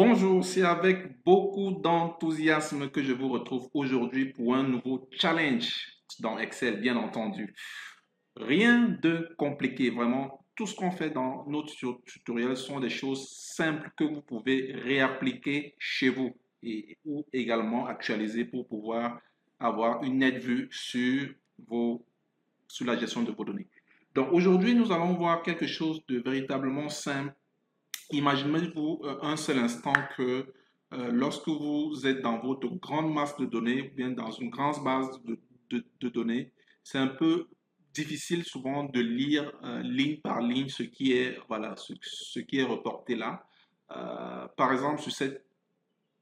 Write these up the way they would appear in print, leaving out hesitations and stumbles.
Bonjour, c'est avec beaucoup d'enthousiasme que je vous retrouve aujourd'hui pour un nouveau challenge dans Excel, bien entendu. Rien de compliqué, vraiment. Tout ce qu'on fait dans notre tutoriel sont des choses simples que vous pouvez réappliquer chez vous et ou également actualiser pour pouvoir avoir une nette vue sur la gestion de vos données. Donc aujourd'hui, nous allons voir quelque chose de véritablement simple. Imaginez-vous un seul instant que lorsque vous êtes dans votre grande masse de données ou bien dans une grande base de données, c'est un peu difficile souvent de lire ligne par ligne ce qui est, voilà, ce qui est reporté là. Par exemple, sur cette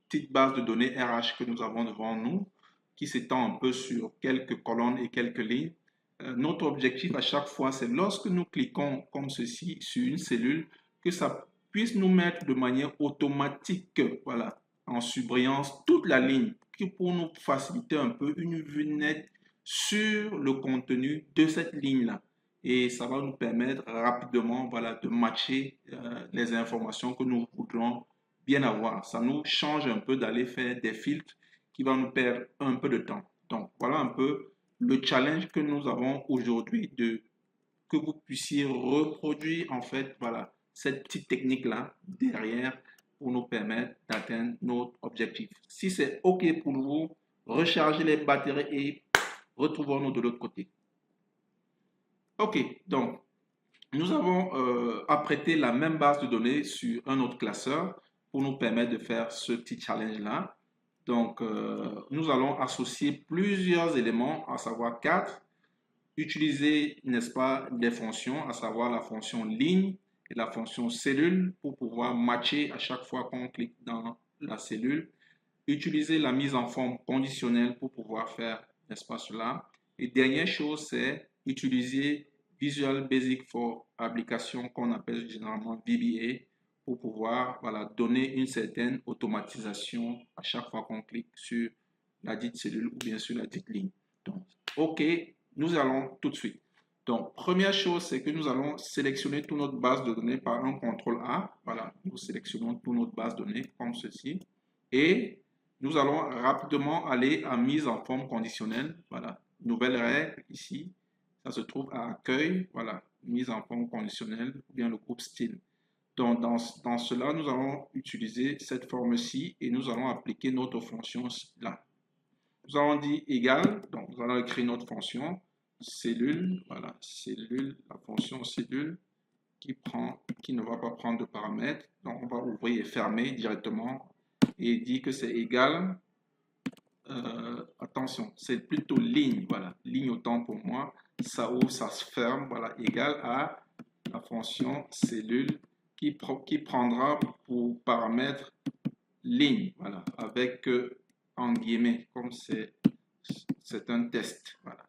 petite base de données RH que nous avons devant nous, qui s'étend un peu sur quelques colonnes et quelques lignes, notre objectif à chaque fois, c'est lorsque nous cliquons comme ceci sur une cellule, que ça puisse nous mettre de manière automatique, voilà, en surbrillance toute la ligne, pour nous faciliter un peu une vue nette sur le contenu de cette ligne-là. Et ça va nous permettre rapidement, voilà, de matcher les informations que nous voudrons bien avoir. Ça nous change un peu d'aller faire des filtres qui vont nous perdre un peu de temps. Donc, voilà un peu le challenge que nous avons aujourd'hui de que vous puissiez reproduire en fait, voilà, cette petite technique-là derrière pour nous permettre d'atteindre notre objectif. Si c'est OK pour vous, rechargez les batteries et retrouvons-nous de l'autre côté. OK, donc nous avons apprêté la même base de données sur un autre classeur pour nous permettre de faire ce petit challenge-là. Donc, nous allons associer plusieurs éléments, à savoir quatre. Utiliser, n'est-ce pas, des fonctions, à savoir la fonction ligne et la fonction cellule pour pouvoir matcher à chaque fois qu'on clique dans la cellule. Utiliser la mise en forme conditionnelle pour pouvoir faire, n'est-ce pas, cela. Et dernière chose, c'est utiliser Visual Basic for Application qu'on appelle généralement VBA pour pouvoir, voilà, donner une certaine automatisation à chaque fois qu'on clique sur la dite cellule ou bien sur la dite ligne. Donc, OK, nous allons tout de suite. Donc, première chose, c'est que nous allons sélectionner toute notre base de données par un CTRL A. Voilà, nous sélectionnons toute notre base de données comme ceci. Et nous allons rapidement aller à mise en forme conditionnelle. Voilà, nouvelle règle ici. Ça se trouve à accueil. Voilà, mise en forme conditionnelle ou bien le groupe style. Donc, dans cela, nous allons utiliser cette forme-ci et nous allons appliquer notre fonction là. Nous allons dire égal. Donc, nous allons écrire notre fonction cellule. Voilà, cellule, la fonction cellule qui ne va pas prendre de paramètres. Donc, on va ouvrir et fermer directement et dit que c'est égal, attention, c'est plutôt ligne, voilà, ligne autant pour moi, ça ouvre, ça se ferme, voilà, égal à la fonction cellule qui prendra pour paramètre ligne, voilà, avec en guillemets, comme c'est un test, voilà,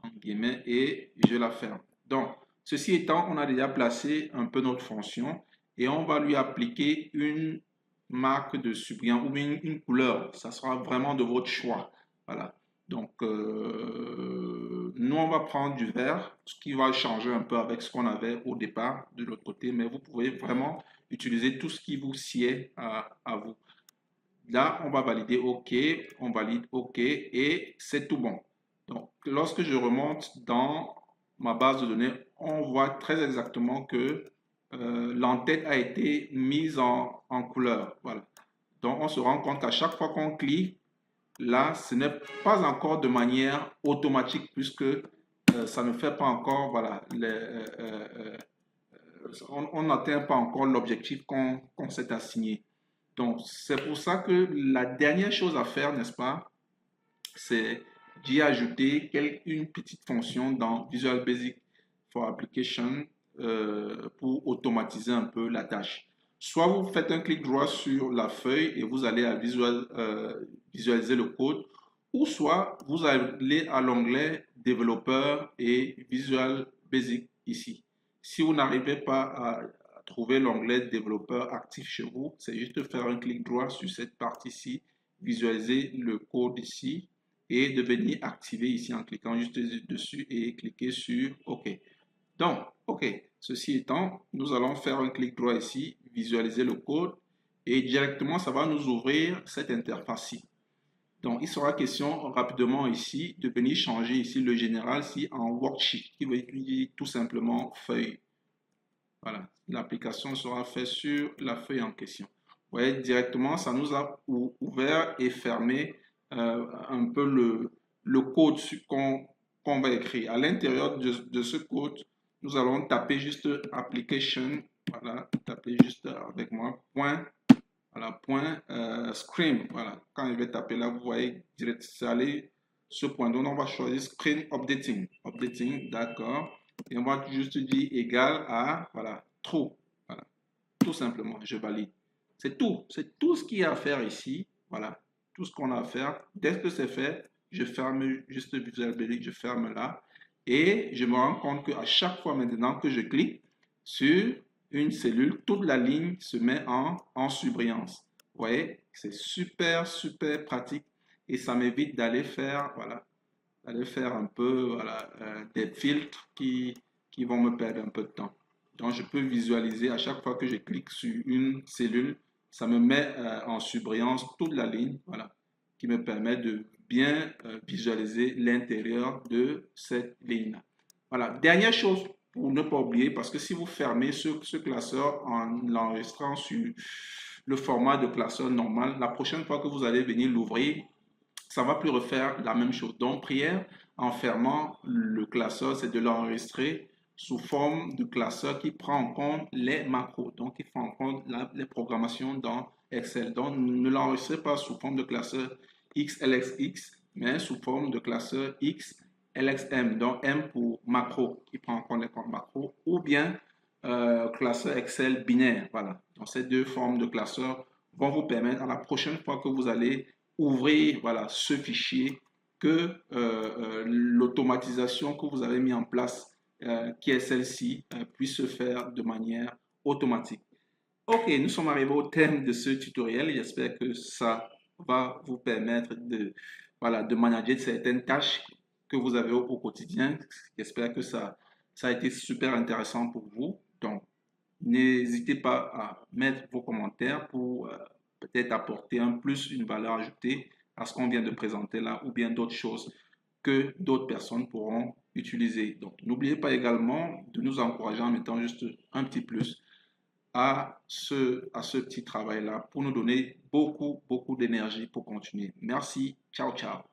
en guillemets, et je la ferme. Donc, ceci étant, on a déjà placé un peu notre fonction et on va lui appliquer une marque de subrillant ou une couleur. Ça sera vraiment de votre choix. Voilà. Donc, nous, on va prendre du vert, ce qui va changer un peu avec ce qu'on avait au départ de l'autre côté, mais vous pouvez vraiment utiliser tout ce qui vous sied à vous. Là, on va valider OK, on valide OK et c'est tout bon. Donc, lorsque je remonte dans ma base de données, on voit très exactement que l'entête a été mise en couleur. Voilà. Donc, on se rend compte qu'à chaque fois qu'on clique, là, ce n'est pas encore de manière automatique puisque ça ne fait pas encore, voilà, on n'atteint pas encore l'objectif qu'on s'est assigné. Donc, c'est pour ça que la dernière chose à faire, n'est-ce pas, c'est d'y ajouter une petite fonction dans Visual Basic for Application pour automatiser un peu la tâche. Soit vous faites un clic droit sur la feuille et vous allez à visualiser le code, ou soit vous allez à l'onglet Développeur et Visual Basic ici. Si vous n'arrivez pas à trouver l'onglet Développeur actif chez vous, c'est juste faire un clic droit sur cette partie-ci, visualiser le code ici et de venir activer ici en cliquant juste dessus et cliquer sur OK. Donc, OK. Ceci étant, nous allons faire un clic droit ici, visualiser le code et directement, ça va nous ouvrir cette interface-ci. Donc, il sera question rapidement ici de venir changer ici le général ici en worksheet, qui veut dire tout simplement feuille. Voilà, l'application sera faite sur la feuille en question. Vous voyez, directement, ça nous a ouvert et fermé un peu le code qu'on va écrire. À l'intérieur de ce code, nous allons taper juste application, voilà, taper juste avec moi, point, voilà, point screen, voilà. Quand je vais taper là, vous voyez, direct, c'est aller ce point. Donc, on va choisir screen updating, d'accord. Et on va juste dire égal à, voilà, true, voilà, tout simplement, je valide. C'est tout ce qu'il y a à faire ici, voilà, tout ce qu'on a à faire. Dès que c'est fait, je ferme juste Visual Basic, je ferme là. Et je me rends compte qu'à chaque fois maintenant que je clique sur une cellule, toute la ligne se met en surbrillance. Vous voyez, c'est super, super pratique et ça m'évite d'aller faire, voilà, d'aller faire un peu voilà, des filtres qui vont me perdre un peu de temps. Donc, je peux visualiser à chaque fois que je clique sur une cellule, ça me met en surbrillance toute la ligne, voilà, qui me permet de bien visualiser l'intérieur de cette ligne. Voilà, dernière chose pour ne pas oublier, parce que si vous fermez ce classeur en l'enregistrant sur le format de classeur normal, la prochaine fois que vous allez venir l'ouvrir, ça va plus refaire la même chose. Donc, prière en fermant le classeur, c'est de l'enregistrer sous forme de classeur qui prend en compte les macros, donc qui prend en compte les programmations dans Excel. Donc, ne l'enregistrez pas sous forme de classeur XLXX, mais sous forme de classeur XLXM, donc M pour macro, qui prend en compte les comptes macro, ou bien classeur Excel binaire. Voilà. Donc, ces deux formes de classeurs vont vous permettre à la prochaine fois que vous allez ouvrir voilà, ce fichier que l'automatisation que vous avez mis en place, qui est celle-ci, puisse se faire de manière automatique. Ok, nous sommes arrivés au terme de ce tutoriel. J'espère que ça va vous permettre de, voilà, de manager certaines tâches que vous avez au quotidien. J'espère que ça a été super intéressant pour vous. Donc, n'hésitez pas à mettre vos commentaires pour peut-être apporter un plus, une valeur ajoutée à ce qu'on vient de présenter là ou bien d'autres choses que d'autres personnes pourront utiliser. Donc, n'oubliez pas également de nous encourager en mettant juste un petit plus à ce petit travail-là pour nous donner beaucoup, beaucoup d'énergie pour continuer. Merci. Ciao, ciao.